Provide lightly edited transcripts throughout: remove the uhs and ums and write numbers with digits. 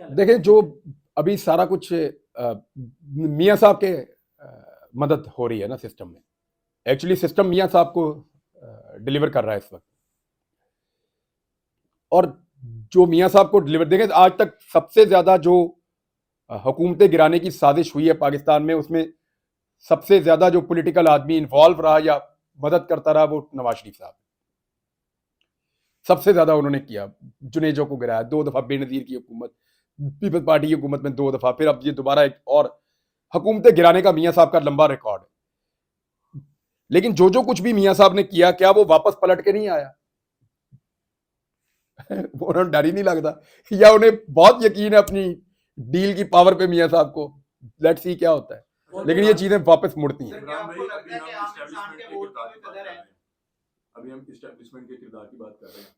देखिए, जो अभी सारा कुछ मियाँ साहब के मदद हो रही है ना सिस्टम में। एक्चुअली सिस्टम मियाँ साहब को डिलीवर कर रहा है इस वक्त। और जो मियाँ साहब को डिलीवर देंगे, आज तक सबसे ज्यादा जो हुकूमतें गिराने की साजिश हुई है पाकिस्तान में, उसमें सबसे ज्यादा जो पॉलिटिकल आदमी इन्वॉल्व रहा या मदद करता रहा, वो नवाज शरीफ साहब। सबसे ज्यादा उन्होंने किया, जुनेजो को गिराया 2 दफा, बेनजीर की हुकूमत, पीपल्स पार्टी की हुकूमत में 2 दफा, फिर अब ये दोबारा एक और हुकूमतें गिराने का मियाँ साहब का लंबा रिकॉर्ड है। लेकिन जो जो कुछ भी मियाँ साहब ने किया, क्या वो वापस पलट के नहीं आया? वो उन्हें डर ही नहीं लगता, या उन्हें बहुत यकीन है अपनी डील की पावर पे मियाँ साहब को? लेट्स सी क्या होता है, लेकिन ये चीजें वापस मुड़ती हैं। अभी हम इस्टेब्लिशमेंट के किरदार की बात कर रहे हैं।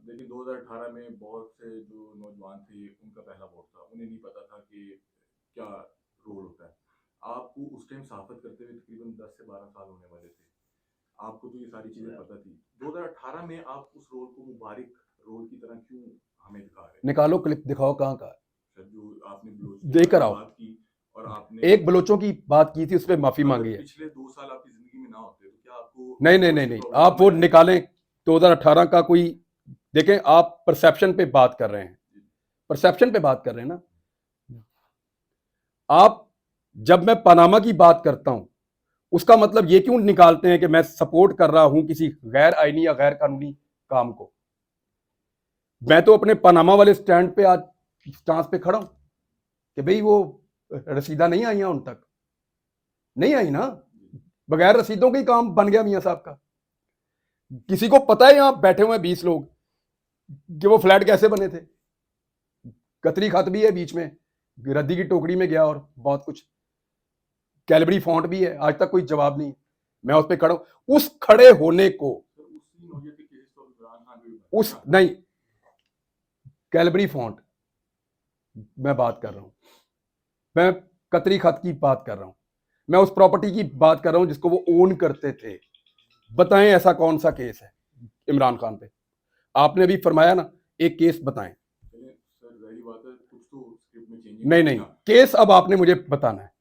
लेकिन 2018 में बहुत से जो नौजवान थे, उनका पहला वोट था, उन्हें नहीं पता था कि क्या रोल होता है। आपको उस टाइम सहाफत करते हुए तकरीबन 10 से 12 साल होने वाले थे, आपको तो ये सारी चीजें पता थी। 2018 में आप उस रोल को मुबारक रोल की तरह क्यों हमें दिखा रहे हैं? निकालो क्लिप, दिखाओ कहाँ का सर, जो आपने देकर आओ। बात की और आपने एक बलोचों की बात की थी, उस पर माफी मांगी है। पिछले 2 साल आपकी जिंदगी में ना होते तो क्या आपको नहीं नहीं नहीं नहीं, आप वो निकालें 2018 का कोई। देखें, आप परसेप्शन पे बात कर रहे हैं, परसेप्शन पे बात कर रहे हैं ना आप। जब मैं पनामा की बात करता हूं, उसका मतलब ये क्यों निकालते हैं कि मैं सपोर्ट कर रहा हूं किसी गैर आईनी या गैर कानूनी काम को? मैं तो अपने पनामा वाले स्टैंड पे आज स्टांस पे खड़ा हूं कि भाई वो रसीदा नहीं आई उन तक, नहीं आई ना। बगैर रसीदों के ही काम बन गया मियां साहब का। किसी को पता है यहां बैठे हुए 20 लोग कि वो फ्लैट कैसे बने थे? कतरी खत भी है बीच में, रद्दी की टोकरी में गया, और बहुत कुछ। कैलबरी फॉन्ट भी है, आज तक कोई जवाब नहीं। मैं उस पर खड़ा हूं। उस खड़े होने को उस नहीं, कैलबरी फॉन्ट मैं बात कर रहा हूं, मैं कतरी खत की बात कर रहा हूं, मैं उस प्रॉपर्टी की बात कर रहा हूं जिसको वो ओन करते थे। बताएं ऐसा कौन सा केस है इमरान खान पे? आपने अभी फरमाया ना, एक केस बताएं। नहीं नहीं, केस अब आपने मुझे बताना है।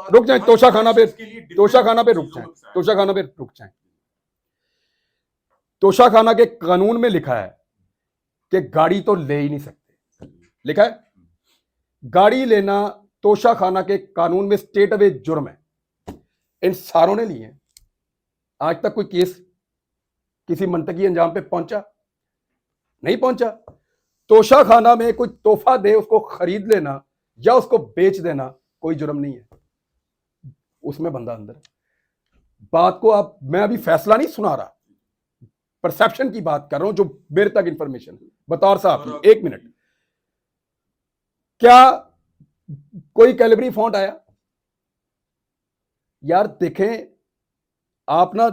रुक जाए, तोशा खाना पे रुक जाए, तोशा खाना पे रुक जाए। तोशा खाना के कानून में लिखा है कि गाड़ी तो ले ही नहीं सकते, लिखा है। गाड़ी लेना तोशा खाना के कानून में स्टेट अवे जुर्म है। इन सारों ने लिए। आज तक कोई केस किसी मंतकी अंजाम पे पहुंचा? नहीं पहुंचा। तोशा खाना में कोई तोहफा दे, उसको खरीद लेना या उसको बेच देना कोई जुर्म नहीं है, उसमें बंदा अंदर है। बात को आप, मैं अभी फैसला नहीं सुना रहा, परसेप्शन की बात कर रहा हूं, जो मेरे तक इंफॉर्मेशन है बतौर साहब की। 1 मिनट, क्या कोई कैलिबरी फॉन्ट आया? यार देखें, आप ना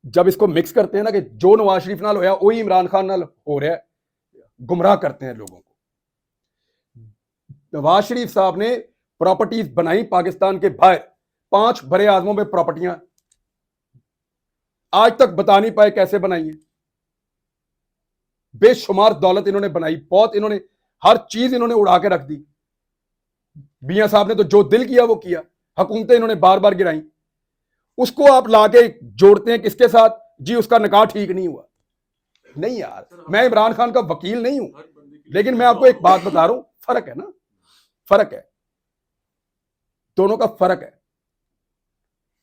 जब इसको मिक्स करते हैं ना कि जो नवाज शरीफ नाल होया वही इमरान खान नाल हो रहा है, गुमराह करते हैं लोगों को। नवाज शरीफ साहब ने प्रॉपर्टीज बनाई पाकिस्तान के बाहर, 5 बड़े आजमों में प्रॉपर्टियां, आज तक बता नहीं पाए कैसे बनाई है। बेशुमार दौलत इन्होंने बनाई, बहुत इन्होंने, हर चीज इन्होंने उड़ा के रख दी। मियां साहब ने तो जो दिल किया वो किया, हुकूमतें इन्होंने बार बार गिराई। उसको आप लाके जोड़ते हैं किसके साथ? जी उसका निकाह ठीक नहीं हुआ। नहीं यार, मैं इमरान खान का वकील नहीं हूं, लेकिन मैं आपको एक बात बता रहा हूं, फर्क है ना, फर्क है, दोनों का फर्क है,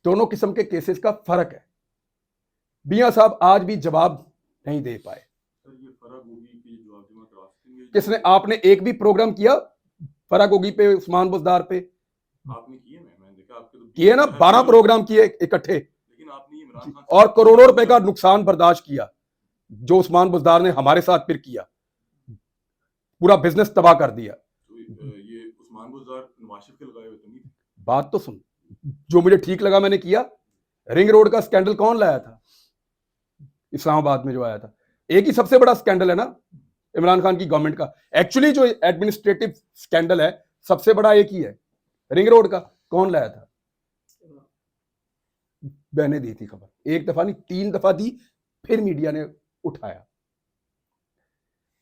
दोनों किस्म के केसेस का फर्क है। मियां साहब आज भी जवाब नहीं दे पाए। किसने? आपने एक भी प्रोग्राम किया फराग होगी पे, उस्मान बुजदार पे? आपने किए? मैंने देखा आपके तो किए ना, 12 प्रोग्राम किए इकट्ठे, लेकिन आपने और करोड़ों रुपए का नुकसान बर्दाश्त किया, जो उस्मान बुजदार ने हमारे साथ फिर किया, पूरा बिजनेस तबाह कर दिया। ये उस्मान बुजदार नवाज शरीफ के लगाए हुए तो नहीं? बात तो सुन, जो मुझे ठीक लगा मैंने किया। रिंग रोड का स्कैंडल कौन लाया था? इस्लामाबाद में जो आया था, एक ही सबसे बड़ा स्कैंडल है ना इमरान खान की गवर्नमेंट का। एक्चुअली जो एडमिनिस्ट्रेटिव स्कैंडल है सबसे बड़ा एक ही है, रिंग रोड का। कौन लाया था? मैंने दी थी खबर, 1 दफा नहीं 3 दफा दी, फिर मीडिया ने उठाया।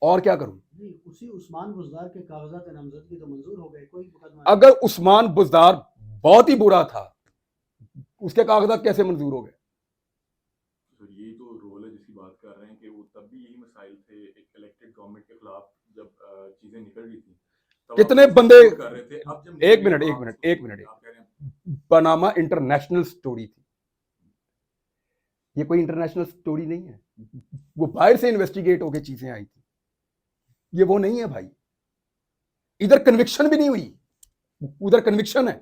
और क्या करूं? नहीं, उसी उस्मान बुज़दार के कागजात नामजदगी तो मंजूर हो गए, कोई मुकदमा अगर उस्मान बुज़दार बहुत ही बुरा था, उसके कागजात कैसे मंजूर हो गए? तो ये तो रोल है जिसकी बात कर रहे हैं कि वो तब भी यही मसाइल थे एक इलेक्टेड गवर्नमेंट के खिलाफ जब चीजें निकल रही थी तब कितने आप बंदे- सपोर्ट कर रहे थे। अब जब एक निकल मिनट, रही एक आप मिनट, उसको- एक मिनट। आप कह रहे हैं पनामा इंटरनेशनल स्टोरी थी, ये कोई इंटरनेशनल स्टोरी नहीं है। वो बाहर से इन्वेस्टिगेट होके चीजें आई थी, ये वो नहीं है भाई। इधर कन्विक्शन भी नहीं हुई, उधर कन्विक्शन है।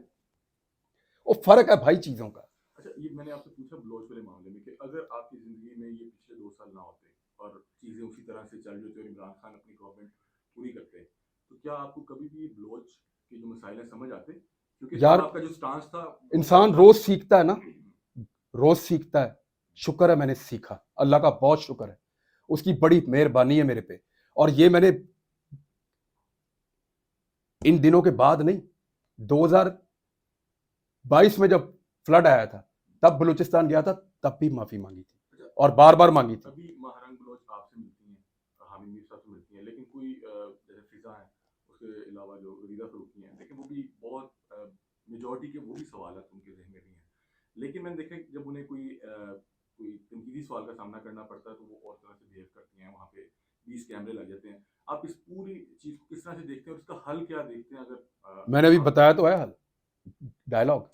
वो फर्क है भाई चीजों का। अच्छा, ये मैंने आपसे पूछा बलोच वाले मामले में कि अगर आपकी जिंदगी में ये पिछले 2 साल ना होते और चीजें उसी तरह से चल रही होती और इमरान खान अपनी गवर्नमेंट पूरी करते, तो क्या आपको कभी भी बलोच के जो मसाइल हैं समझ आते? क्योंकि यार, आपका जो स्टांस था इंसान रोज सीखता है ना, रोज सीखता है। शुक्र है मैंने सीखा, अल्लाह का बहुत शुक्र है, उसकी बड़ी मेहरबानी है मेरे पे। और ये मैंने इन दिनों के बाद नहीं, 2022 में जब फ्लड आया था तब बलूचिस्तान गया था, तब भी माफी मांगी थी और बार बार मांगी थी। अभी महारंग बलोच आपसे मिलती हैं, हामिद मीर साहब से मिलती हैं, लेकिन कोई जैसे फिजा है उसके अलावा जो रीदा फरूकी हैं, लेकिन वो भी बहुत मेजॉरिटी के वो भी सवाल उनके जहन में भी हैं। लेकिन मैंने देखा जब उन्हें कोई तनकीदी सवाल का सामना करना पड़ता है तो वो और तरह से बिहेव करती हैं, वहाँ पे 20 कैमरे लग जाते हैं। आप इस पूरी चीज को किस तरह से देखते हैं और इसका हल क्या देखते हैं? अगर मैंने अभी बताया तो है हल, डायलॉग।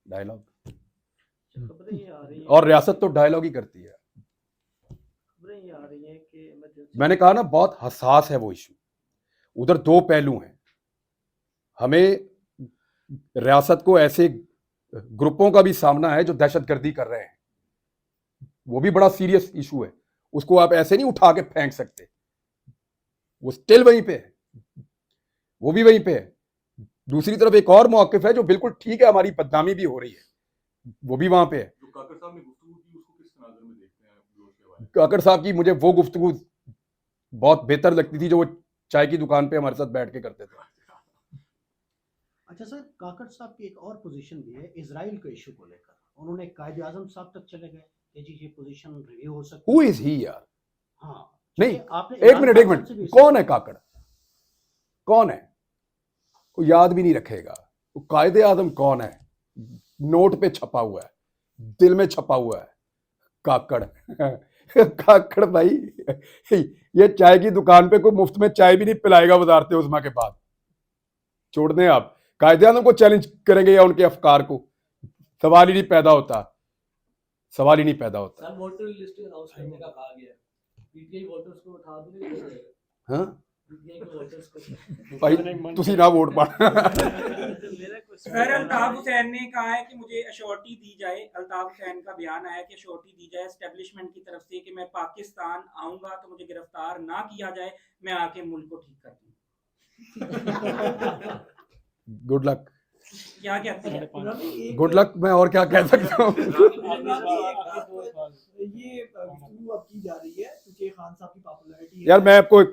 डायलॉग खबरें ये आ रही हैं, और रियासत तो डायलॉग ही करती है। खबरें ये आ रही हैं कि इमरजेंसी मैंने कहा ना, बहुत हसास है वो इशू। उधर दो पहलू हैं। हमें रियासत को ऐसे ग्रुपों का भी सामना है जो दहशतगर्दी कर रहे हैं, वो भी बड़ा सीरियस इशू है। उसको आप ऐसे नहीं उठा के फेंक सकते, वो स्टिल वहीं पे है, वो भी वहीं पे है। दूसरी तरफ एक और मौक़िफ़ है जो बिल्कुल ठीक है, हमारी बदनामी भी हो रही है, वो भी वहां पे है। जो काकर साहब ने गुफ्तगू की उसको किस नज़र में देखते हैं बलोच के बारे में? काकर साहब की मुझे वो गुफ्तगू बहुत बेहतर लगती थी जो वो चाय की दुकान पे हमारे साथ बैठ के करते थे। अच्छा सर, काकड़ साहब की एक और पोजीशन भी है इजराइल के इशू को लेकर। उन्होंने कायदे आजम साहब तक चले गए कि जी ये पोजीशन रिव्यू हो सकती हु इज ही यार? हाँ नहीं, क्योंकि आपने एक इमरान मिनट, खान एक साहब से मिनट, भी कौन है काकड़? कौन है? वो याद भी नहीं रखेगा। वो कायदे आजम कौन है? नोट पे छपा हुआ है, दिल में छपा हुआ है काकड़। काकड़ भाई, ये चाय की दुकान पे कोई मुफ्त में चाय भी नहीं पिलाएगा वजारत उज़्मा के बाद। छोड़ दें आप, कायदे आजम को चैलेंज करेंगे या उनके अफकार को? सवाल ही नहीं पैदा होता, सवाल ही नहीं पैदा होता। सर वोटर लिस्ट अनाउंस करने का कहा गया है, पीटीआई वोटर्स को उठा दूंगे। हाँ पीटीआई के वोटर्स को भाई, तुसी ना वोट पा। मेरा क्वेश्चन सर अल्ताफ हुसैन ने कहा है कि मुझे अश्योरिटी दी जाए। अल्ताफ हुसैन का बयान आया कि अश्योरिटी दी जाए एस्टेब्लिशमेंट की तरफ से कि मैं पाकिस्तान आऊंगा तो मुझे गिरफ्तार ना किया जाए, मैं आके मुल्क को ठीक कर दूं। गुड लक, क्या कहते हैं? Good luck. मैं और क्या कह सकता हूँ? ये गुफ्तगू अब की जा रही है क्योंकि खान साहब की पॉपुलैरिटी यार मैं आपको